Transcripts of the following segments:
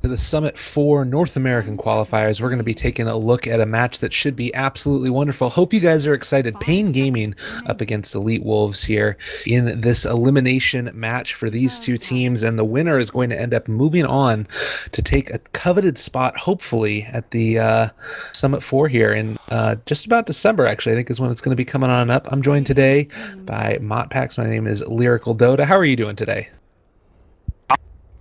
To the Summit 4 North American qualifiers. We're going to be taking a look at a match that should be absolutely wonderful. Hope you guys are excited. paiN Gaming up against EWolves here in this elimination match for these two teams, and the winner is going to end up moving on to take a coveted spot, hopefully, at the Summit 4 here in just about December, actually, I think is when it's going to be coming on up. I'm joined today by Motpax. My name is Lyrical DotA. How are you doing today?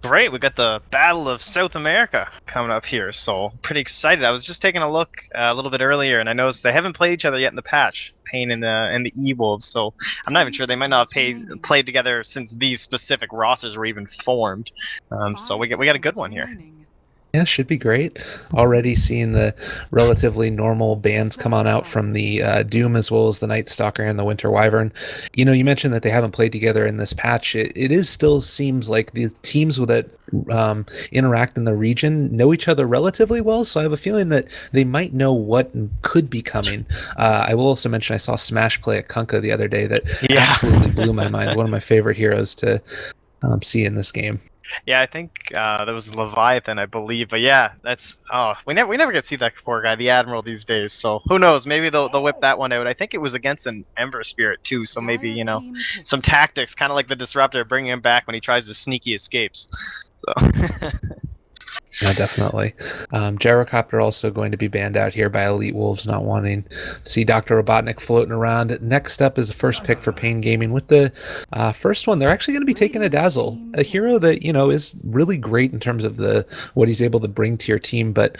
Great, we got the Battle of South America coming up here, so pretty excited. I was just taking a look a little bit earlier, and I noticed they haven't played each other yet in the patch, paiN and the EWolves, so I'm not even sure they might not have played together since these specific rosters were even formed. So we got a good one here. Yeah, should be great. Already seeing the relatively normal bands come on out from the Doom as well as the Night Stalker and the Winter Wyvern. You know, you mentioned that they haven't played together in this patch. It is still seems like the teams that interact in the region know each other relatively well, so I have a feeling that they might know what could be coming. I will also mention I saw Smash play a Kunkka the other day that absolutely blew my mind. One of my favorite heroes to see in this game. Yeah, I think that was Leviathan, I believe. But yeah, that's we never get to see that poor guy, the Admiral, these days. So who knows? Maybe they'll whip that one out. I think it was against an Ember Spirit too. So maybe some tactics, kind of like the Disruptor, bringing him back when he tries to sneaky escapes. So. Yeah, definitely. Gyrocopter also going to be banned out here by EWolves, not wanting to see Dr. Robotnik floating around. Next up is the first pick for paiN Gaming. With the first one, they're actually going to be taking a Dazzle, a hero that is really great in terms of what he's able to bring to your team, but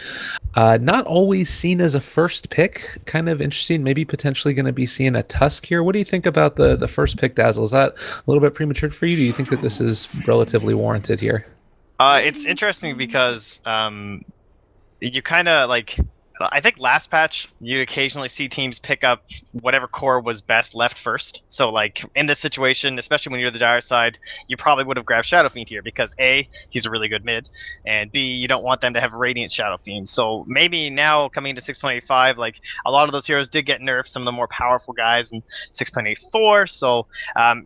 not always seen as a first pick. Kind of interesting. Maybe potentially going to be seeing a Tusk here. What do you think about the first pick Dazzle? Is that a little bit premature for you? Do you think that this is relatively warranted here? It's interesting because you kind of I think last patch you occasionally see teams pick up whatever core was best left first. So like in this situation, especially when you're the dire side, you probably would have grabbed Shadow Fiend here because A, he's a really good mid, and B, you don't want them to have Radiant Shadow Fiend. So maybe now coming into 6.85, like a lot of those heroes did get nerfed, some of the more powerful guys in 6.84. So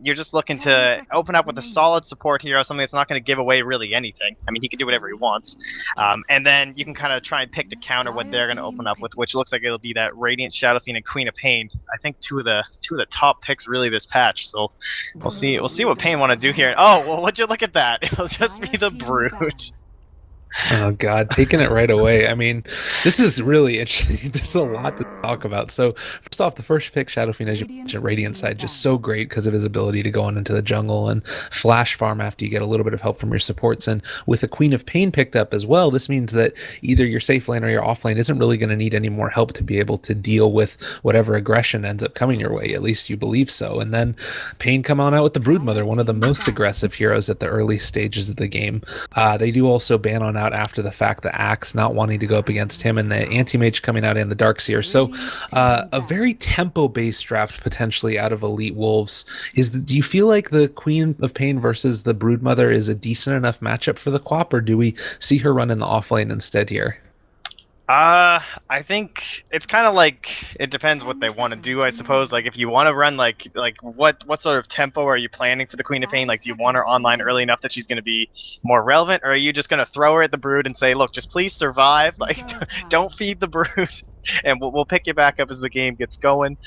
you're just looking to open up with a solid support hero, something that's not going to give away really anything. I mean, he can do whatever he wants, and then you can kind of try and pick to counter what they're going to open up with, which looks like it'll be that Radiant Shadow Fiend and Queen of paiN. I think two of the top picks really this patch. So we'll see what paiN want to do here. Oh well, would you look at that? It'll just be the Brood. Oh God, taking it right away. I mean, this is really interesting. There's a lot to talk about. So first off, the first pick, Shadow Fiend, as you mentioned, Radiant side, just so great because of his ability to go on into the jungle and flash farm after you get a little bit of help from your supports. And with the Queen of paiN picked up as well, this means that either your safe lane or your off lane isn't really going to need any more help to be able to deal with whatever aggression ends up coming your way. At least you believe so. And then paiN come on out with the Broodmother, one of the most aggressive heroes at the early stages of the game. They do also ban on out after the fact the Axe not wanting to go up against him and the Anti-Mage coming out in the Darkseer. So a very tempo-based draft potentially out of EWolves. Do you feel like the Queen of paiN versus the Broodmother is a decent enough matchup for the Quap, or do we see her run in the offlane instead here? I think it's kind of like it depends what they want to do, I suppose. Like if you want to run like what sort of tempo are you planning for the Queen of paiN? Like do you want her online early enough that she's going to be more relevant, or are you just going to throw her at the Brood and say, look, just please survive, like don't feed the Brood, and we'll pick you back up as the game gets going.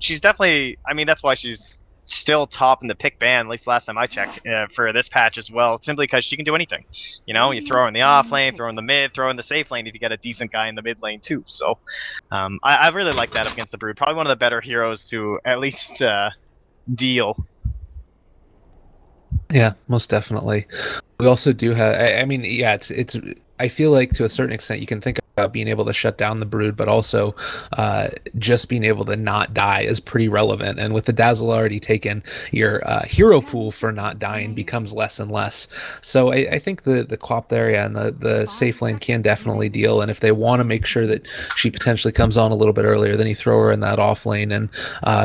She's definitely, I mean, that's why she's still top in the pick ban, at least last time I checked, for this patch as well, simply because she can do anything. You throw her in the off lane, throw her in the mid, throw her in the safe lane if you get a decent guy in the mid lane too. So I really like that up against the Brood. Probably one of the better heroes to at least deal. Yeah, most definitely. We also do have, I mean, yeah, it's I feel like to a certain extent you can think about being able to shut down the Brood, but also just being able to not die is pretty relevant. And with the Dazzle already taken, your hero pool for not dying becomes less and less. So I think the Quap area and the safe lane can definitely deal. And if they want to make sure that she potentially comes on a little bit earlier, then you throw her in that off lane and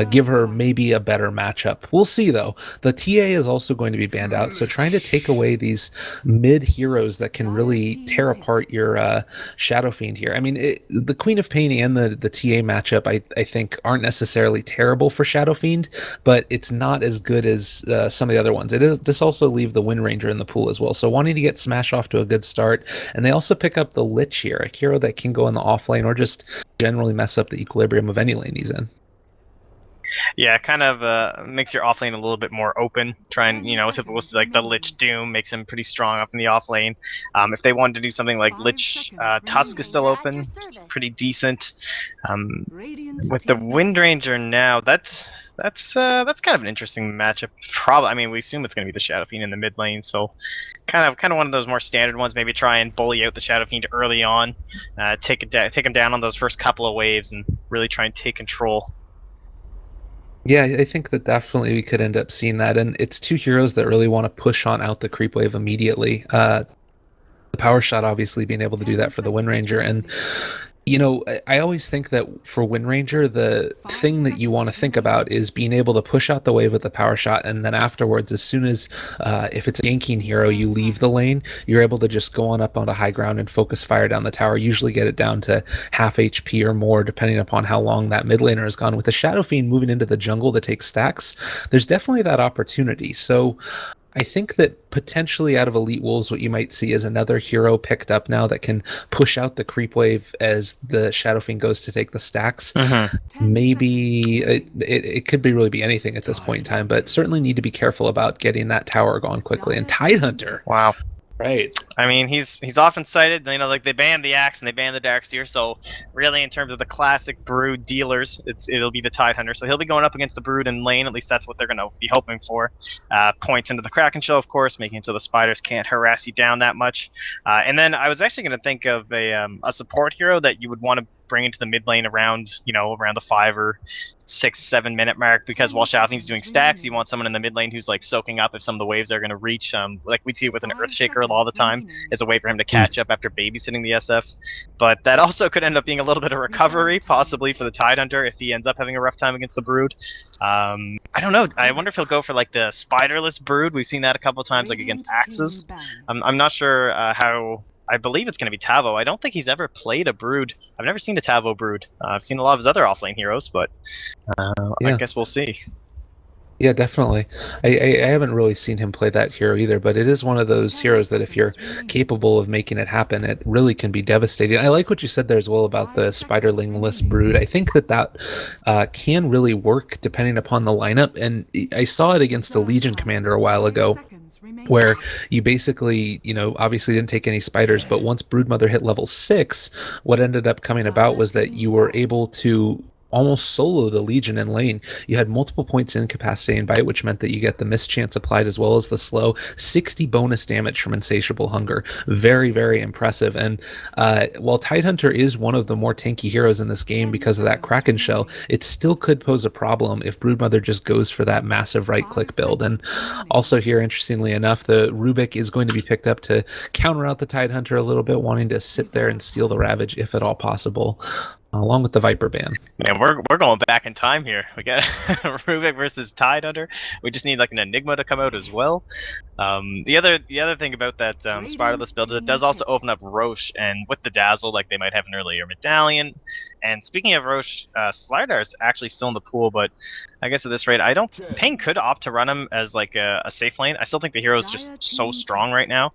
give her maybe a better matchup. We'll see though. The TA is also going to be banned out, so trying to take away these mid heroes that can really tear tear apart your Shadow Fiend here. I mean, the Queen of Pain and the TA matchup, I think, aren't necessarily terrible for Shadow Fiend, but it's not as good as some of the other ones. This also leave the Wind Ranger in the pool as well. So wanting to get Smash off to a good start, and they also pick up the Lich here, a hero that can go in the off lane or just generally mess up the equilibrium of any lane he's in. Yeah, it kind of makes your off lane a little bit more open. Trying, if it was like the Lich Doom, makes him pretty strong up in the off lane. If they wanted to do something like Lich Tusk is still open, pretty decent. With the Wind Ranger now, that's kind of an interesting matchup. Probably, I mean, we assume it's going to be the Shadow Fiend in the mid lane, so kind of one of those more standard ones. Maybe try and bully out the Shadow Fiend early on, take him down on those first couple of waves, and really try and take control. Yeah, I think that definitely we could end up seeing that, and it's two heroes that really want to push on out the creep wave immediately. The power shot obviously being able to do that for the Wind Ranger, and I always think that for Wind Ranger, the thing that you want to think about is being able to push out the wave with the power shot, and then afterwards, as soon as if it's a ganking hero, you leave the lane, you're able to just go on up onto high ground and focus fire down the tower, usually get it down to half HP or more, depending upon how long that mid laner has gone. With the Shadow Fiend moving into the jungle to take stacks, there's definitely that opportunity. So I think that potentially out of EWolves, what you might see is another hero picked up now that can push out the creep wave as the Shadow Fiend goes to take the stacks. Maybe it could be really be anything at this point in time, but certainly need to be careful about getting that tower going quickly. And Tidehunter. Wow. Right. I mean, he's often cited. Like they banned the Axe and they banned the Darkseer. So really, in terms of the classic Brood dealers, it'll be the Tidehunter. So he'll be going up against the Brood in lane. At least that's what they're going to be hoping for. Points into the Kraken Shell, of course, making it so the spiders can't harass you down that much. And then I was actually going to think of a support hero that you would want to bring into the mid lane around the 5 or 6, 7 minute mark, because while Shadow Fiend's doing stacks, you want someone in the mid lane who's like soaking up if some of the waves are going to reach. Like we see with an Earthshaker all the time, as a way for him to catch up after babysitting the SF. But that also could end up being a little bit of recovery, possibly for the Tidehunter if he ends up having a rough time against the Brood. I don't know. I wonder if he'll go for like the spiderless Brood. We've seen that a couple of times, like against Axes. I'm not sure how. I believe it's going to be Tavo. I don't think he's ever played a Brood. I've never seen a Tavo Brood. I've seen a lot of his other offlane heroes, but I guess we'll see. Yeah, definitely. I haven't really seen him play that hero either, but it is one of those heroes that if you're capable of making it happen, it really can be devastating. I like what you said there as well about the spiderlingless Brood. I think that can really work depending upon the lineup, and I saw it against a Legion commander a while ago, where you basically, obviously didn't take any spiders, but once Broodmother hit level 6, what ended up coming about was that you were able to almost solo the Legion in lane. You had multiple points incapacitating bite, which meant that you get the mischance applied as well as the slow. 60 bonus damage from Insatiable Hunger. Very, very impressive. And while Tidehunter is one of the more tanky heroes in this game because of that Kraken Shell, it still could pose a problem if Broodmother just goes for that massive right-click build. And also here, interestingly enough, the Rubik is going to be picked up to counter out the Tidehunter a little bit, wanting to sit there and steal the Ravage if at all possible, along with the Viper ban. Man, we're going back in time here. We got Rubik versus Tidehunter. We just need like an Enigma to come out as well. The other thing about that spiderless build, it does also open up Roche, and with the Dazzle, like they might have an earlier medallion. And speaking of Roche, Slardar is actually still in the pool, but I guess at this rate, paiN could opt to run him as like a safe lane. I still think the hero is just so strong right now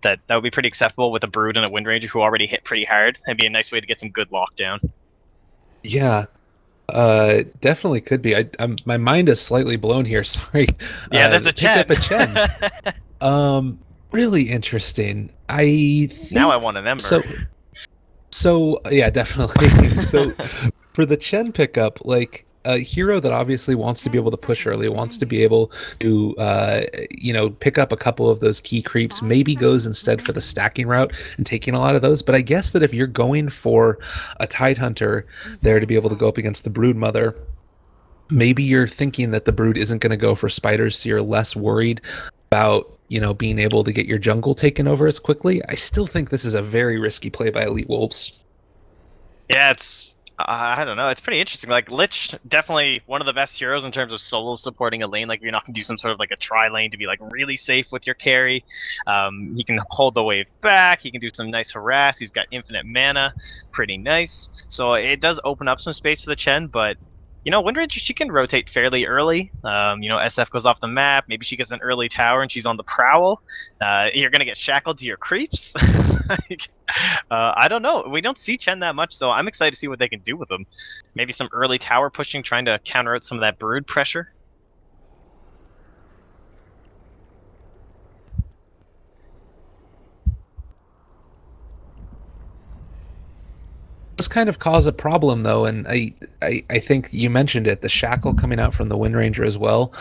that would be pretty acceptable with a Brood and a Wind Ranger who already hit pretty hard. It'd be a nice way to get some good lockdown. Yeah, definitely could be. My mind is slightly blown here. Sorry. Yeah, there's a Chen. Pick up a Chen. Really interesting. Now I want an Ember. So yeah, definitely. So for the Chen pickup, like a hero that obviously wants to be able to push early, wants to be able to pick up a couple of those key creeps, maybe goes instead for the stacking route and taking a lot of those. But I guess that if you're going for a Tidehunter there to be able to go up against the Broodmother, maybe you're thinking that the Brood isn't going to go for spiders, so you're less worried about being able to get your jungle taken over as quickly. I still think this is a very risky play by EWolves. Yeah, I don't know. It's pretty interesting. Like Lich, definitely one of the best heroes in terms of solo supporting a lane. Like you're not gonna do some sort of like a tri lane to be like really safe with your carry. He can hold the wave back. He can do some nice harass. He's got infinite mana, pretty nice. So it does open up some space for the Chen, but. Windranger, she can rotate fairly early. SF goes off the map. Maybe she gets an early tower and she's on the prowl. You're going to get shackled to your creeps. like, I don't know. We don't see Chen that much, so I'm excited to see what they can do with him. Maybe some early tower pushing, trying to counter out some of that brood pressure. Does kind of cause a problem though, and I think you mentioned it, the shackle coming out from the Windranger as well.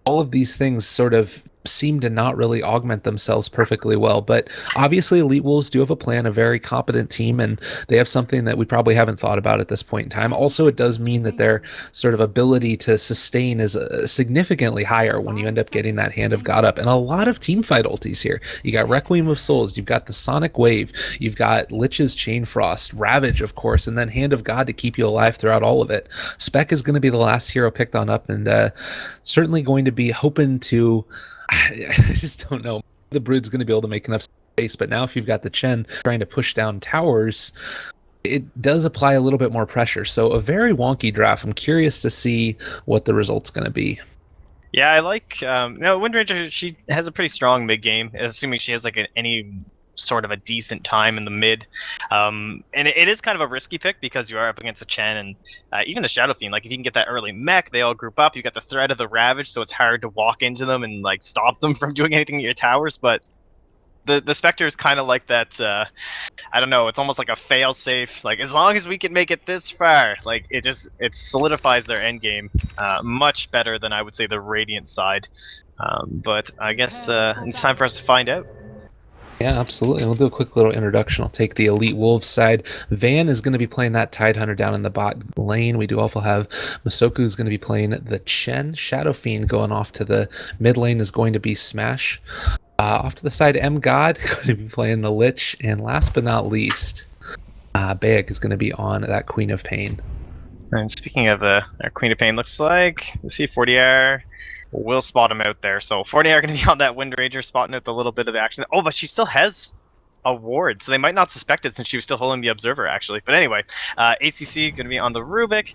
All of these things sort of seem to not really augment themselves perfectly well, but obviously Elite Wolves do have a plan, a very competent team, and they have something that we probably haven't thought about at this point in time. Also, it does mean that their sort of ability to sustain is significantly higher when you end up getting that Hand of God up, and a lot of team fight ultis here. You got Requiem of Souls, you've got the Sonic Wave, you've got Lich's Chain Frost, Ravage, of course, and then Hand of God to keep you alive throughout all of it. Spec is going to be the last hero picked on up, and certainly going to be hoping to I just don't know. The Brood's going to be able to make enough space, but now if you've got the Chen trying to push down towers, it does apply a little bit more pressure. So a very wonky draft. I'm curious to see what the result's going to be. Yeah, I like. Windranger, she has a pretty strong mid game, assuming she has like any sort of a decent time in the mid. And it is kind of a risky pick because you are up against a Chen and even a Shadow Fiend. Like if you can get that early mech, they all group up. You got the threat of the Ravage, so it's hard to walk into them and like stop them from doing anything at your towers. But the Spectre is kind of like that. I don't know. It's almost like a fail safe. Like as long as we can make it this far, like it solidifies their end game much better than I would say the Radiant side. But I guess it's time for us to find out. Yeah, absolutely. We'll do a quick little introduction. I'll take the Elite Wolves side. Van is going to be playing that Tidehunter down in the bot lane. We do also have Masoku is going to be playing the Chen. Shadow Fiend going off to the mid lane is going to be Smash. Off to the side, M God going to be playing the Lich. And last but not least, Bayek is going to be on that Queen of paiN. And speaking of our Queen of paiN, looks like, let's see, 40R. We'll spot him out there. So 40 are going to be on that Windranger, spotting out the little bit of action. Oh, but she still has a ward, so they might not suspect it since she was still holding the Observer, actually. But anyway, ACC going to be on the Rubik.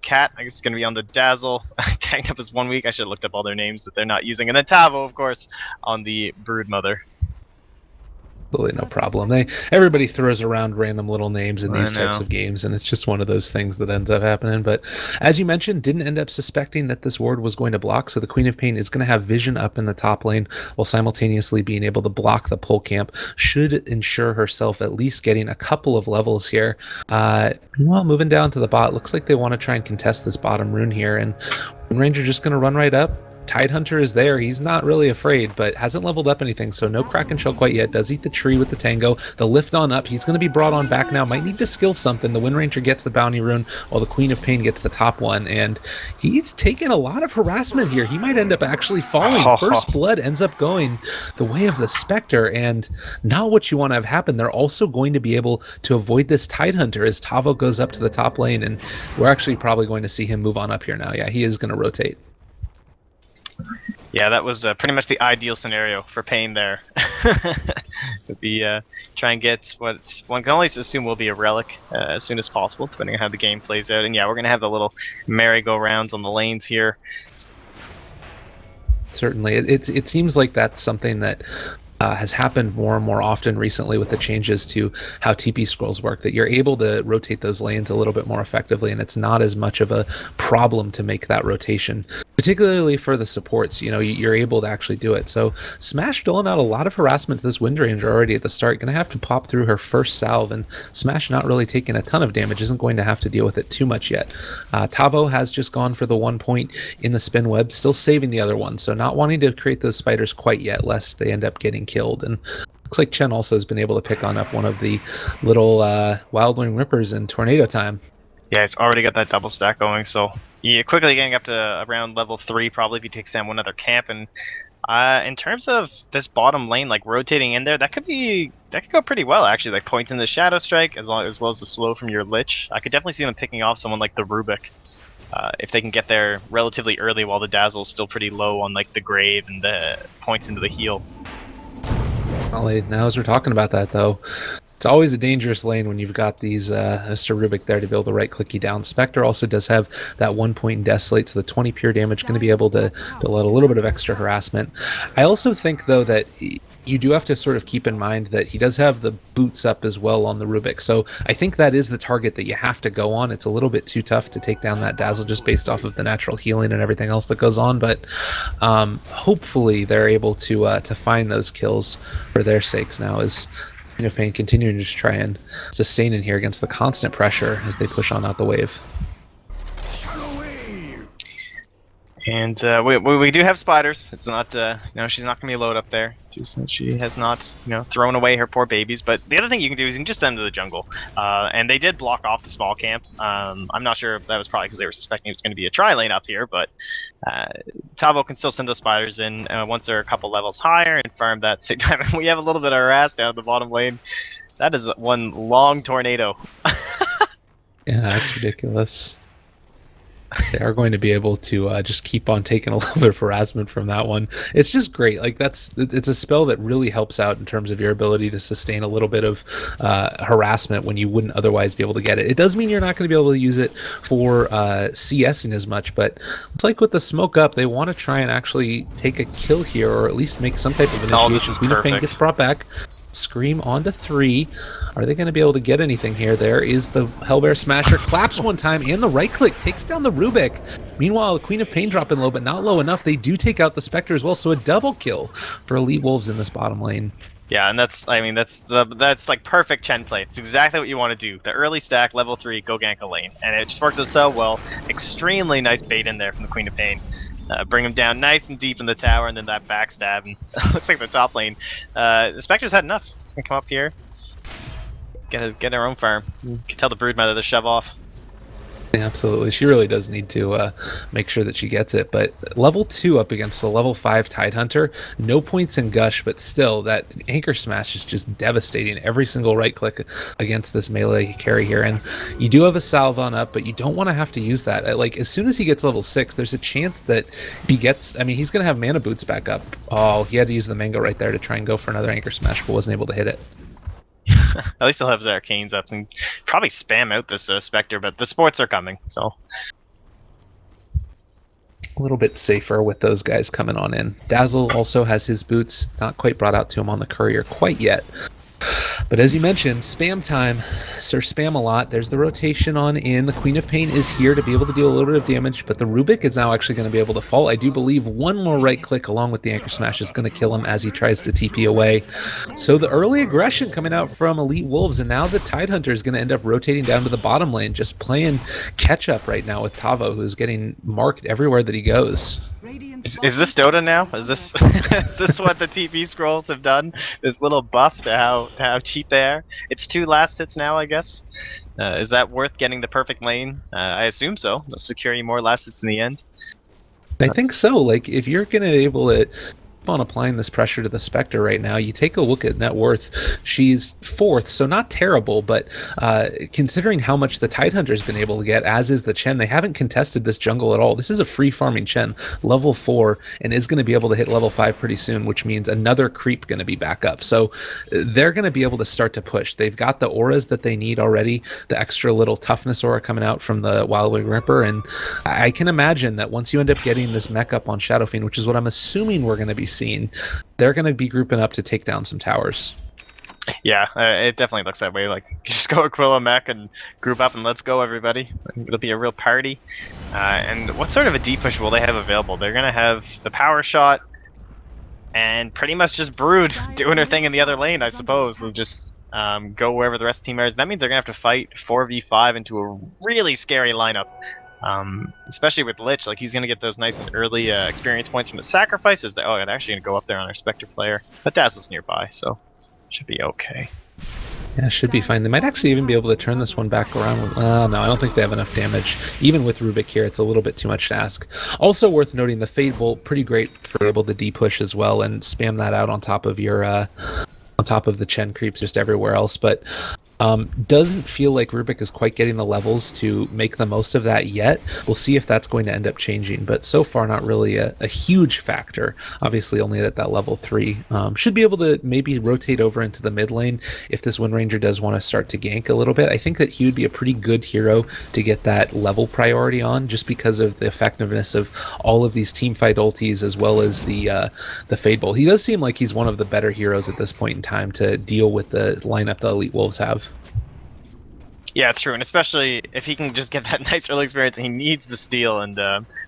Cat, I guess, is going to be on the Dazzle. Tagged up as 1 week. I should have looked up all their names that they're not using. And then Tavo, of course, on the Broodmother. Absolutely no problem. Everybody throws around random little names in these types of games, and it's just one of those things that ends up happening. But as you mentioned, didn't end up suspecting that this ward was going to block, so the Queen of paiN is going to have vision up in the top lane while simultaneously being able to block the pull camp. Should ensure herself at least getting a couple of levels here. Well, moving down to the bot, looks like they want to try and contest this bottom rune here, and Ranger just going to run right up. Tidehunter is there. He's not really afraid, but hasn't leveled up anything, so no Kraken Shell quite yet. Does eat the tree with the Tango. The lift on up. He's going to be brought on back now. Might need to skill something. The Windranger gets the bounty rune, while the Queen of paiN gets the top one, and he's taking a lot of harassment here. He might end up actually falling. First blood ends up going the way of the Spectre, and not what you want to have happen. They're also going to be able to avoid this Tidehunter as Tavo goes up to the top lane, and we're actually probably going to see him move on up here now. Yeah, he is going to rotate. Yeah, that was pretty much the ideal scenario for paiN there. Would be try and get what one can only assume will be a relic as soon as possible, depending on how the game plays out. And yeah, we're gonna have the little merry-go-rounds on the lanes here. Certainly, it seems like that's something that has happened more and more often recently with the changes to how TP scrolls work, that you're able to rotate those lanes a little bit more effectively, and it's not as much of a problem to make that rotation, particularly for the supports. You know, you're able to actually do it. So Smash doling out a lot of harassment to this Windranger already at the start. Going to have to pop through her first salve, and Smash not really taking a ton of damage, isn't going to have to deal with it too much yet. Tavo has just gone for the 1 point in the spin web, still saving the other one, so not wanting to create those spiders quite yet, lest they end up getting killed. And looks like Chen also has been able to pick on up one of the little Wildwing Rippers in Tornado Time. Yeah, it's already got that double stack going, so yeah, quickly getting up to around level 3 probably if he takes down one other camp. And in terms of this bottom lane, like rotating in there, that could go pretty well actually. Like points in the Shadow Strike as well as the slow from your Lich. I could definitely see them picking off someone like the Rubik. If they can get there relatively early while the Dazzle's still pretty low on like the Grave and the points into the heal. Well, now as we're talking about that though, it's always a dangerous lane when you've got these Mr. Rubik there to be able to right click you down. Spectre also does have that 1 point in Desolate, so the 20 pure damage going to be able to let a little bit of extra harassment. I also think though that you do have to sort of keep in mind that he does have the boots up as well on the Rubik. So I think that is the target that you have to go on. It's a little bit too tough to take down that Dazzle just based off of the natural healing and everything else that goes on. But hopefully they're able to find those kills for their sakes now as Queen of paiN continuing to just try and sustain in here against the constant pressure as they push on out the wave. And we do have spiders. It's not she's not gonna be load up there. She has not thrown away her poor babies. But the other thing you can do is you can just send them to the jungle. And they did block off the small camp. I'm not sure if that was probably because they were suspecting it was going to be a tri lane up here, but Tavo can still send those spiders in once they're a couple levels higher and farm that same time. We have a little bit of harass down at the bottom lane. That is one long tornado. Yeah, that's ridiculous. They are going to be able to just keep on taking a little bit of harassment from that one. It's just great. Like it's a spell that really helps out in terms of your ability to sustain a little bit of harassment when you wouldn't otherwise be able to get it. It does mean you're not going to be able to use it for CSing as much, but it's like with the smoke up, they want to try and actually take a kill here, or at least make some type of initiation. Queen of paiN gets brought back. Scream onto 3. Are they going to be able to get anything here? There is the Hellbear Smasher. Claps one time, and the right click takes down the Rubik. Meanwhile, the Queen of paiN dropping low, but not low enough. They do take out the Spectre as well, so a double kill for EWolves in this bottom lane. Yeah, and that's like perfect Chen play. It's exactly what you want to do. The early stack, level 3, go gank a lane. And it just works out so well. Extremely nice bait in there from the Queen of paiN. Bring him down nice and deep in the tower, and then that backstab, and looks like the top lane. The Spectre's had enough. He's gonna come up here, get her own farm. You can tell the Broodmother to shove off. Yeah, absolutely. She really does need to make sure that she gets it. But level 2 up against the level 5 Tidehunter, no points in Gush, but still, that Anchor Smash is just devastating every single right click against this melee carry here. And you do have a Salve on up, but you don't want to have to use that. Like, as soon as he gets level 6, there's a chance that he gets... I mean, he's going to have mana boots back up. Oh, he had to use the Mango right there to try and go for another Anchor Smash, but wasn't able to hit it. At least he'll have his arcanes up and probably spam out this Spectre, but the sports are coming, so... A little bit safer with those guys coming on in. Dazzle also has his boots, not quite brought out to him on the courier quite yet. But as you mentioned, spam time. Sir Spam a lot. There's the rotation on in. The Queen of paiN is here to be able to deal a little bit of damage, but the Rubik is now actually going to be able to fall. I do believe one more right click along with the Anchor Smash is going to kill him as he tries to TP away. So the early aggression coming out from EWolves, and now the Tidehunter is going to end up rotating down to the bottom lane, just playing catch up right now with Tavo, who's getting marked everywhere that he goes. Is this Dota now? Is this is this what the TP scrolls have done? This little buff to how cheap they are? It's 2 last hits now, I guess. Is that worth getting the perfect lane? I assume so. They'll secure you more last hits in the end. I think so. Like, if you're going to be able to on applying this pressure to the Spectre right now, you take a look at net worth. She's 4th, so not terrible, but considering how much the Tidehunter's been able to get, as is the Chen, they haven't contested this jungle at all. This is a free farming Chen, level 4, and is going to be able to hit level 5 pretty soon, which means another creep going to be back up. So they're going to be able to start to push. They've got the auras that they need already, the extra little toughness aura coming out from the Wildwing Ripper, and I can imagine that once you end up getting this mech up on Shadow Fiend, which is what I'm assuming we're going to be seeing, they're going to be grouping up to take down some towers. Yeah, it definitely looks that way. Like, just go Aquila mech and group up and let's go, everybody. It'll be a real party. And what sort of a deep push will they have available? They're going to have the power shot and pretty much just Brood doing her thing in the other lane, I suppose. They'll just go wherever the rest of the team is. That means they're going to have to fight 4v5 into a really scary lineup. Especially with Lich, like he's gonna get those nice and early experience points from the sacrifices. Oh, I'm actually gonna go up there on our Spectre player, but Dazzle's nearby, so should be okay. Yeah, should be fine. They might actually even be able to turn this one back around. No, I don't think they have enough damage. Even with Rubik here, it's a little bit too much to ask. Also worth noting, the Fade Bolt, pretty great for able to D-push as well and spam that out on top of your on top of the Chen creeps just everywhere else. But doesn't feel like Rubik is quite getting the levels to make the most of that yet. We'll see if that's going to end up changing, but so far not really a huge factor. Obviously only at that level 3. Should be able to maybe rotate over into the mid lane if this Wind Ranger does want to start to gank a little bit. I think that he would be a pretty good hero to get that level priority on, just because of the effectiveness of all of these team fight ultis as well as the Fade Bolt. He does seem like he's one of the better heroes at this point in time to deal with the lineup the Elite Wolves have. Yeah, it's true, and especially if he can just get that nice early experience, he needs the steal, and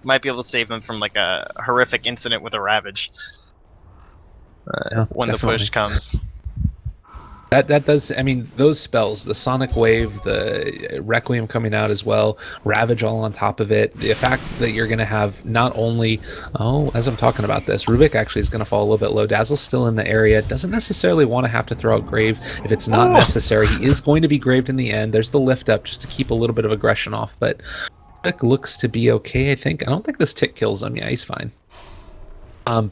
might be able to save him from like a horrific incident with a Ravage Yeah, when definitely. the push comes. That does, I mean, those spells, the Sonic Wave, the Requiem coming out as well, Ravage all on top of it, the fact that you're going to have not only, as I'm talking about this, Rubik actually is going to fall a little bit low. Dazzle's still in the area, doesn't necessarily want to have to throw out Grave if it's not necessary. He is going to be Graved in the end. There's the lift up just to keep a little bit of aggression off, but Rubik looks to be okay, I think. I don't think this tick kills him. Yeah, he's fine.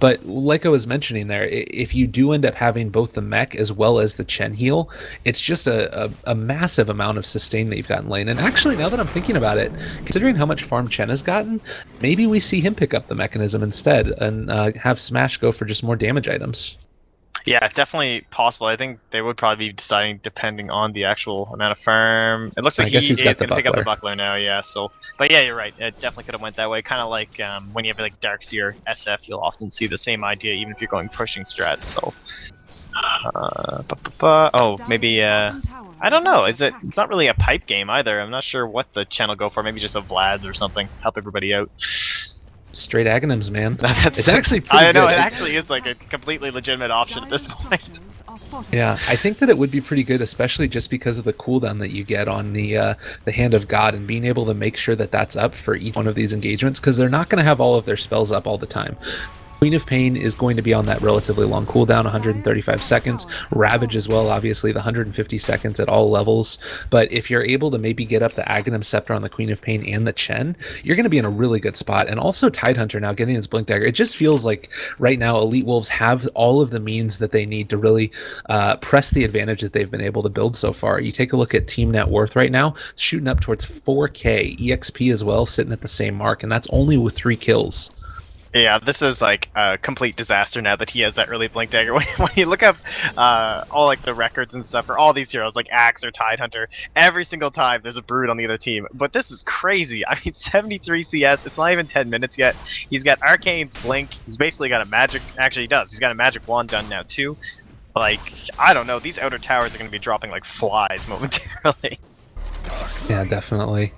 But like I was mentioning there, if you do end up having both the mech as well as the Chen heal, it's just a massive amount of sustain that you've gotten lane. And actually, now that I'm thinking about it, considering how much farm Chen has gotten, maybe we see him pick up the mechanism instead and have Smash go for just more damage items. Yeah, definitely possible. I think they would probably be deciding depending on the actual amount of farm. It looks like he's going to pick up the buckler now, yeah. So, but yeah, you're right. It definitely could have went that way. Kind of like when you have like Darkseer SF, you'll often see the same idea, even if you're going pushing strats. So, maybe I don't know. It's not really a pipe game either. I'm not sure what the channel go for. Maybe just a Vlad's or something. Help everybody out. Straight Aghanims, man. It's actually pretty I know, good. it actually is like a completely legitimate option at this point. Yeah, I think that it would be pretty good, especially just because of the cooldown that you get on the Hand of God and being able to make sure that that's up for each one of these engagements, because they're not going to have all of their spells up all the time. Queen of Pain is going to be on that relatively long cooldown, 135 seconds. Ravage as well, obviously, the 150 seconds at all levels. But if you're able to maybe get up the Aghanim Scepter on the Queen of Pain and the Chen, you're going to be in a really good spot. And also Tidehunter now getting his Blink Dagger. It just feels like right now Elite Wolves have all of the means that they need to really press the advantage that they've been able to build so far. You take a look at team net worth right now, shooting up towards 4K. EXP as well, sitting at the same mark, and that's only with 3 kills. Yeah, this is like a complete disaster now that he has that early Blink Dagger. When you look up all like the records and stuff for all these heroes, like Axe or Tidehunter, every single time there's a Brood on the other team. But this is crazy. I mean, 73 CS, it's not even 10 minutes yet. He's got Arcane's Blink, he's basically got a magic, actually he does, he's got a magic wand done now too. Like, I don't know, these outer towers are going to be dropping like flies momentarily. Yeah, definitely.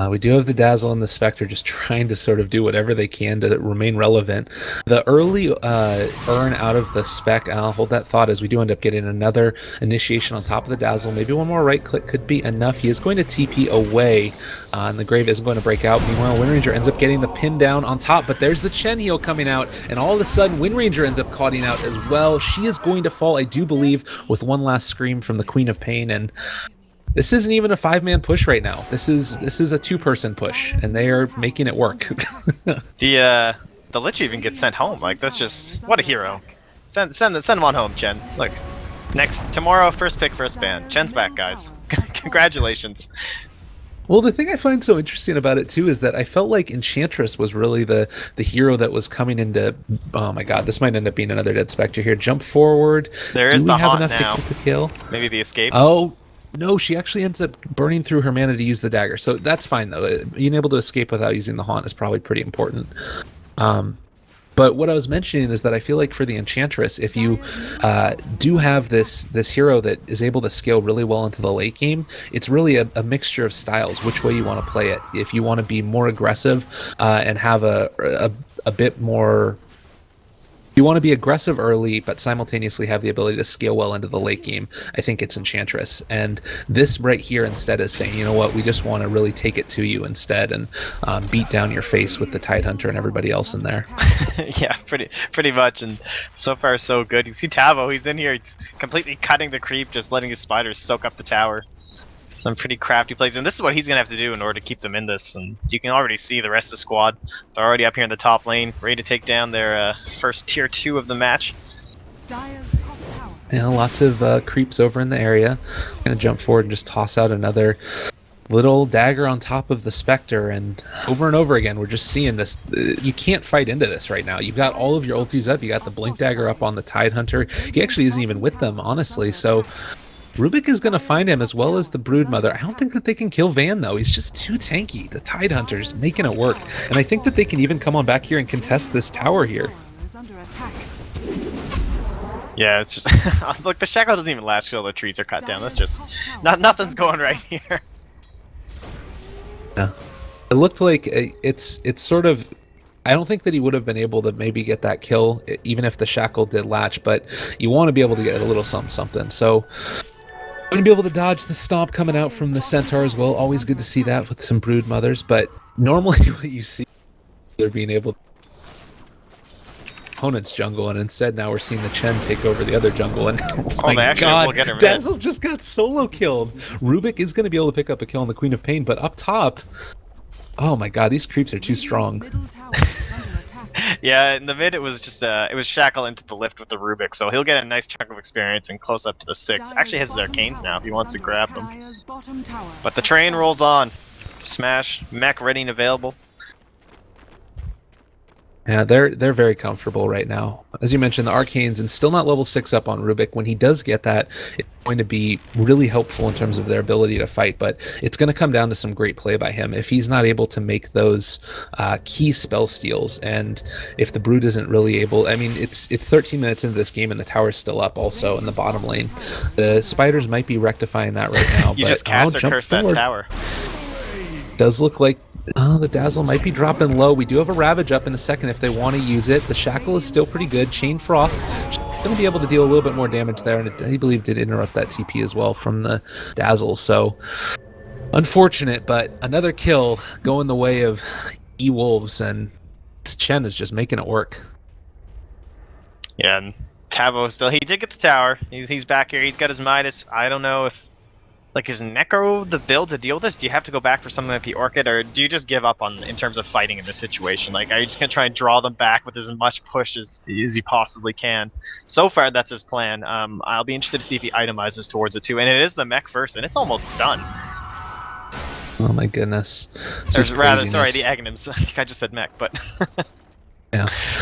We do have the Dazzle and the Spectre just trying to sort of do whatever they can to remain relevant. The early earn out of the Spec, I'll hold that thought, as we do end up getting another initiation on top of the Dazzle. Maybe one more right click could be enough. He is going to TP away, and the Grave isn't going to break out. Meanwhile, Wind Ranger ends up getting the pin down on top, but there's the Chen heal coming out, and all of a sudden Wind Ranger ends up cutting out as well. She is going to fall, I do believe, with one last scream from the Queen of Pain, and this isn't even a 5-man push right now. This is a 2-person push, and they are making it work. The Lich even gets sent home. Like, that's just, what a hero. Send him on home, Chen. Look, tomorrow, first pick, first ban. Chen's back, guys. Congratulations. Well, the thing I find so interesting about it too is that I felt like Enchantress was really the hero that was coming into. Oh my God, this might end up being another dead Spectre here. Jump forward. There is the haunt now. To get the kill? Maybe the escape. Oh. No, she actually ends up burning through her mana to use the dagger. So that's fine, though. Being able to escape without using the haunt is probably pretty important. But what I was mentioning is that I feel like for the Enchantress, if you do have this hero that is able to scale really well into the late game, it's really a mixture of styles, which way you want to play it. If you want to be more aggressive and have a bit more You want to be aggressive early, but simultaneously have the ability to scale well into the late game. I think it's Enchantress. And this right here instead is saying, you know what, we just want to really take it to you instead and beat down your face with the Tidehunter and everybody else in there. Yeah, pretty much. And so far, so good. You see Tavo, he's in here, he's completely cutting the creep, just letting his spiders soak up the tower. Some pretty crafty plays, and this is what he's gonna have to do in order to keep them in this. And you can already see the rest of the squad. They're already up here in the top lane, ready to take down their first tier 2 of the match. Yeah, lots of creeps over in the area. I'm gonna jump forward and just toss out another little dagger on top of the Spectre, and over again we're just seeing this. You can't fight into this right now. You've got all of your ultis up, you got the Blink Dagger up on the Tidehunter. He actually isn't even with them, honestly, so Rubik is going to find him as well as the Broodmother. I don't think that they can kill Van, though. He's just too tanky. The Tidehunter's making it work. And I think that they can even come on back here and contest this tower here. Yeah, it's just... Look, the shackle doesn't even last till the trees are cut down. That's just... Nothing's going right here. Yeah. It looked like it's sort of... I don't think that he would have been able to maybe get that kill, even if the shackle did latch, but you want to be able to get a little something. So... going to be able to dodge the stomp coming out from the Centaur as well. Always good to see that with some Broodmothers, but normally what you see, they're being able to opponent's jungle, and instead now we're seeing the Chen take over the other jungle, and oh my god, Dazzle just got solo killed. Rubik is going to be able to pick up a kill on the Queen of Pain, but up top, oh my god, these creeps are too strong. Yeah, in the mid it was just it was Shackle into the lift with the Rubik, so he'll get a nice chunk of experience and close up to the 6. Actually has his arcanes now if he wants to grab them. But the train rolls on. Smash, mech ready and available. Yeah, they're very comfortable right now. As you mentioned, the arcanes, and still not level 6 up on Rubik. When he does get that, it's going to be really helpful in terms of their ability to fight, but it's going to come down to some great play by him. If he's not able to make those key spell steals, and if the Brood isn't really able... I mean, it's 13 minutes into this game, and the tower's still up also in the bottom lane. The spiders might be rectifying that right now, you but just cast or curse that tower. Does look like the Dazzle might be dropping low. We do have a Ravage up in a second if they want to use it. The Shackle is still pretty good. Chain Frost going to be able to deal a little bit more damage there, and I believe did interrupt that TP as well from the Dazzle. So unfortunate, but another kill going the way of EWolves, and Chen is just making it work. Yeah, and Tavo still, he did get the tower. He's back here. He's got his Midas. I don't know if... Like, is Necro the build to deal with this? Do you have to go back for something like the Orchid, or do you just give up on in terms of fighting in this situation? Like, are you just going to try and draw them back with as much push as you possibly can? So far, that's his plan. I'll be interested to see if he itemizes towards it, too. And it is the mech first, and it's almost done. Oh, my goodness. Rather, sorry, the Aghanims. I just said mech, but...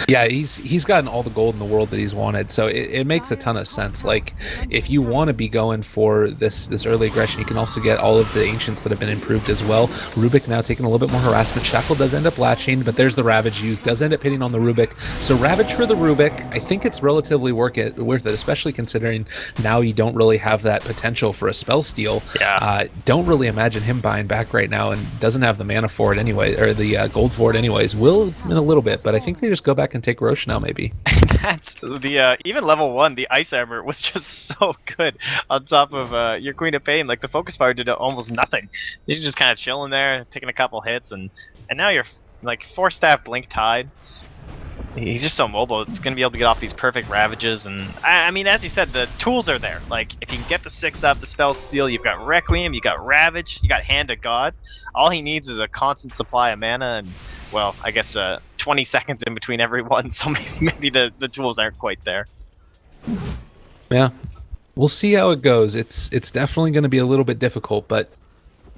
Yeah, he's gotten all the gold in the world that he's wanted, so it makes a ton of sense. Like, if you want to be going for this early aggression, you can also get all of the ancients that have been improved as well. Rubik now taking a little bit more harassment. Shackle does end up latching, but there's the Ravage used, does end up hitting on the Rubik. So Ravage for the Rubik, I think it's relatively worth it, especially considering now you don't really have that potential for a spell steal. Yeah. Don't really imagine him buying back right now, and doesn't have the mana for it anyway, or the gold for it anyways. Will in a little bit, but I think they just go back and take Roche now, maybe. That's the even level 1, the ice armor was just so good on top of your Queen of Pain. Like, the focus fire did almost nothing. You're just kind of chilling there, taking a couple hits, and now you're like 4-staff Blink Tide. He's just so mobile. It's gonna be able to get off these perfect ravages, and I mean, as you said, the tools are there. Like, if you can get the 6 up, the spell steal, you've got Requiem, you got Ravage, you got Hand of God. All he needs is a constant supply of mana, and well, I guess 20 seconds in between every one, so maybe the tools aren't quite there. Yeah, we'll see how it goes. It's definitely going to be a little bit difficult, but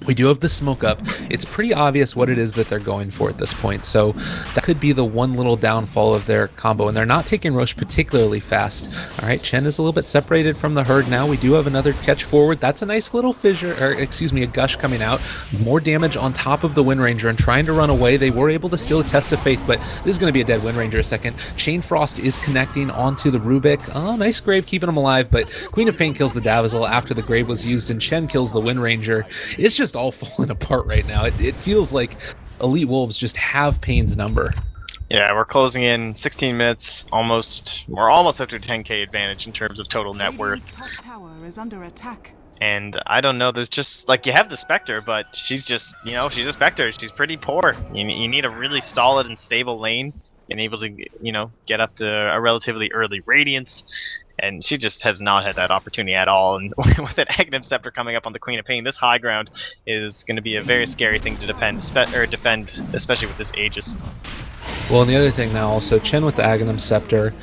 we do have the smoke up. It's pretty obvious what it is that they're going for at this point, so that could be the one little downfall of their combo, and they're not taking Roche particularly fast. All right, Chen is a little bit separated from the herd now. We do have another catch forward. That's a nice little fissure, or excuse me, a gush coming out. More damage on top of the Wind Ranger, and trying to run away. They were able to steal a Test of Faith, but this is going to be a dead Wind Ranger a second. Chain Frost is connecting onto the Rubik. Oh, nice Grave keeping him alive, but Queen of Pain kills the Dazzle after the Grave was used, and Chen kills the Wind Ranger. It's just all falling apart right now. It feels like Elite Wolves just have Pain's number. Yeah, we're closing in 16 minutes, almost. We're almost up to a 10k advantage in terms of total net worth. Top tower is under attack. And I don't know, there's just, like, you have the Spectre, but she's just, you know, she's a Spectre. She's pretty poor. You need a really solid and stable lane and able to, you know, get up to a relatively early Radiance. And she just has not had that opportunity at all. And with an Aghanim Scepter coming up on the Queen of paiN, this high ground is going to be a very scary thing to defend, especially with this Aegis. Well, and the other thing now also, Chen with the Aghanim Scepter,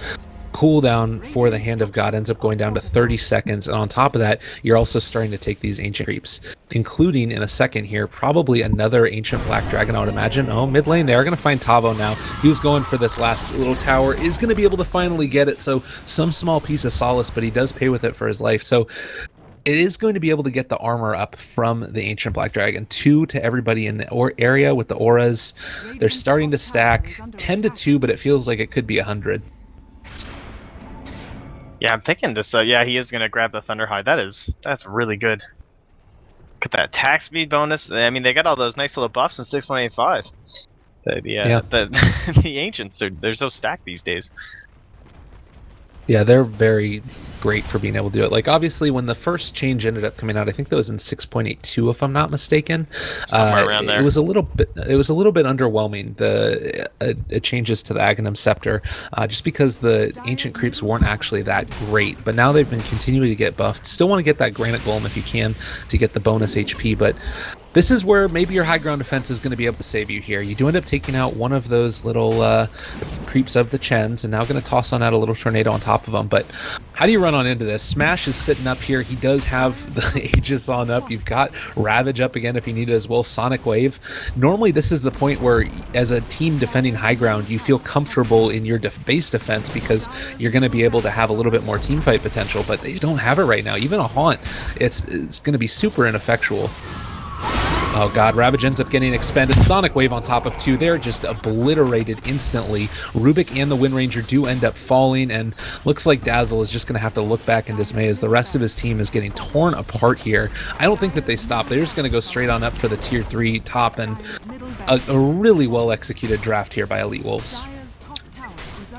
cooldown for the Hand of God ends up going down to 30 seconds, and on top of that, you're also starting to take these ancient creeps, including in a second here, probably another ancient black dragon, I would imagine. Oh, mid lane, they are going to find Tavo now. He was going for this last little tower, is going to be able to finally get it, so some small piece of solace, but he does pay with it for his life. So it is going to be able to get the armor up from the ancient black dragon. 2 to everybody in the area with the auras. They're starting to stack 10 to 2, but it feels like it could be 100. Yeah, I'm thinking this. Yeah, he is gonna grab the Thunderhide. That's really good. Let's get that attack speed bonus. I mean, they got all those nice little buffs in 6.85. The ancients, they're so stacked these days. Yeah, they're very great for being able to do it. Like, obviously, when the first change ended up coming out, I think that was in 6.82, if I'm not mistaken. Somewhere around there. It was a little bit underwhelming. The changes to the Aghanim Scepter, just because the ancient creeps weren't actually that great. But now they've been continuing to get buffed. Still want to get that Granite Golem if you can to get the bonus HP, but this is where maybe your high ground defense is going to be able to save you here. You do end up taking out one of those little creeps of the Chens, and now going to toss on out a little tornado on top of them. But how do you run on into this? Smash is sitting up here. He does have the Aegis on up. You've got Ravage up again if you need it as well. Sonic Wave. Normally, this is the point where, as a team defending high ground, you feel comfortable in your base defense because you're going to be able to have a little bit more team fight potential, but they don't have it right now. Even a Haunt, it's going to be super ineffectual. Oh god, Ravage ends up getting expended. Sonic Wave on top of 2 there, just obliterated instantly. Rubik and the Wind Ranger do end up falling, and looks like Dazzle is just going to have to look back in dismay as the rest of his team is getting torn apart here. I don't think that they stop. They're just going to go straight on up for the tier 3 top, and a really well executed draft here by EWolves.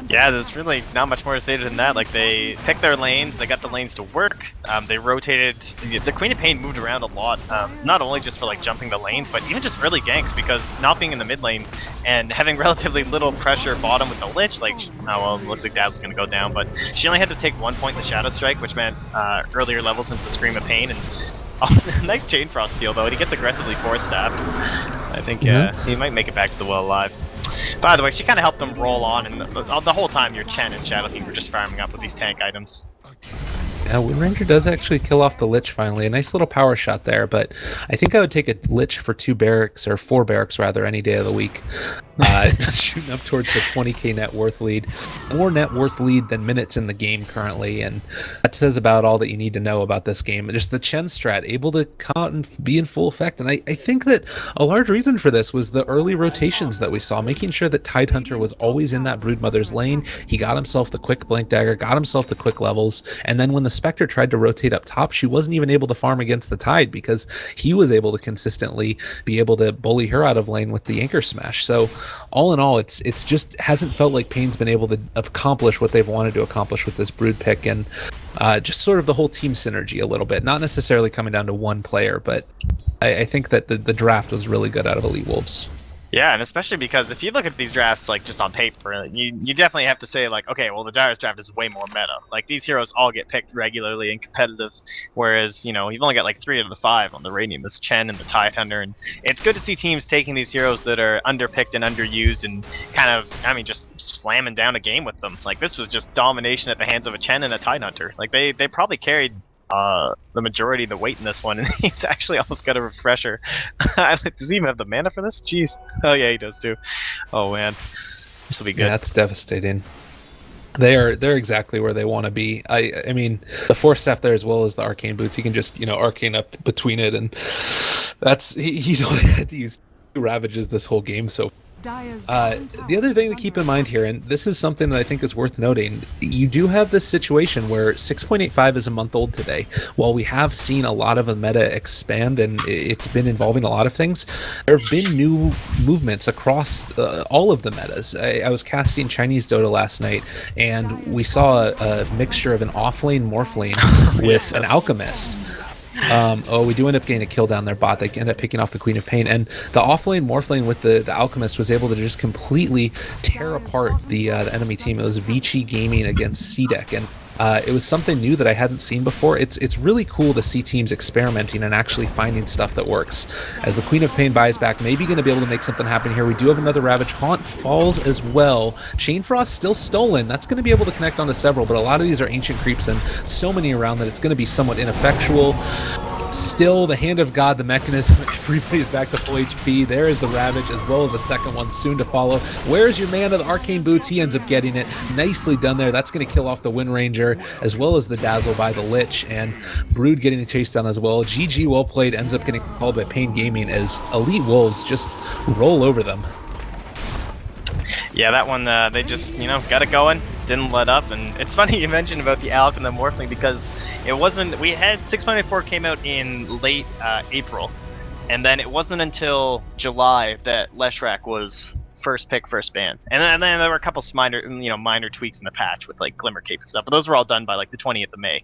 Yeah, there's really not much more to say than that. Like, they picked their lanes, they got the lanes to work, they rotated. The Queen of paiN moved around a lot, not only just for like jumping the lanes, but even just early ganks, because not being in the mid lane and having relatively little pressure bottom with the Lich, like, oh well, looks like Dazzle's gonna go down, but she only had to take 1 point in the Shadow Strike, which meant earlier levels into the Scream of paiN, and nice Chain Frost steal though, and he gets aggressively force-stabbed. I think he might make it back to the well alive. By the way, she kind of helped them roll on, and the whole time your Chen and Shadowkeep were just farming up with these tank items. Yeah, Wind Ranger does actually kill off the Lich finally. A nice little power shot there, but I think I would take a Lich for 2 barracks, or 4 barracks rather, any day of the week. Shooting up towards the 20k net worth lead. More net worth lead than minutes in the game currently, and that says about all that you need to know about this game. Just the Chen strat, able to come out and be in full effect, and I think that a large reason for this was the early rotations that we saw, making sure that Tidehunter was always in that Broodmother's lane. He got himself the quick Blink Dagger, got himself the quick levels, and then when the Spectre tried to rotate up top, she wasn't even able to farm against the Tide because he was able to consistently be able to bully her out of lane with the Anchor Smash. So all in all, it's just hasn't felt like paiN's been able to accomplish what they've wanted to accomplish with this Brood pick, and just sort of the whole team synergy a little bit. Not necessarily coming down to one player, but I think that the draft was really good out of EWolves. Yeah, and especially because if you look at these drafts, like, just on paper, you definitely have to say, like, okay, well, the Darius draft is way more meta. Like, these heroes all get picked regularly and competitive, whereas, you know, you've only got, like, 3 of the 5 on the Radiant, this Chen and the Tidehunter, and it's good to see teams taking these heroes that are underpicked and underused and kind of, I mean, just slamming down a game with them. Like, this was just domination at the hands of a Chen and a Tidehunter. Like, they probably carried the majority of the weight in this one, and he's actually almost got a refresher. Does he even have the mana for this? Jeez. Oh yeah, he does too. Oh man, this will be good. Yeah, that's devastating. They're exactly where they want to be. I mean, the Force Staff there as well as the Arcane Boots. He can just, you know, arcane up between it, and that's he's only had to use 2 Ravages this whole game so The other thing to keep in mind here, and this is something that I think is worth noting, you do have this situation where 6.85 is a month old today. While we have seen a lot of the meta expand and it's been involving a lot of things, there have been new movements across all of the metas. I was casting Chinese Dota last night, and we saw a mixture of an offlane Morphlane with an Alchemist. We do end up getting a kill down their bot. They end up picking off the Queen of paiN, and the offlane Morphlane with the Alchemist was able to just completely tear apart the enemy team. It was Vici Gaming against CDEC, and it was something new that I hadn't seen before. It's really cool to see teams experimenting and actually finding stuff that works. As the Queen of paiN buys back, maybe going to be able to make something happen here. We do have another Ravage. Haunt falls as well. Chainfrost still stolen. That's going to be able to connect onto several, but a lot of these are ancient creeps and so many around that it's going to be somewhat ineffectual. Still, the hand of God, the mechanism, everybody's back to full HP. There is the Ravage, as well as a second one soon to follow. Where's your mana? The Arcane Boots, he ends up getting it. Nicely done there. That's going to kill off the Wind Ranger, as well as the Dazzle by the Lich, and Brood getting the chase down as well. GG, well played, ends up getting called by paiN Gaming as EWolves just roll over them. Yeah, that one, they just, got it going, didn't let up, and it's funny you mentioned about the Alch and the Morphling, because it wasn't, we had 6.4 came out in late April, and then it wasn't until July that Leshrac was first pick, first ban. And then there were a couple minor tweaks in the patch with like Glimmer Cape and stuff, but those were all done by like the 20th of May.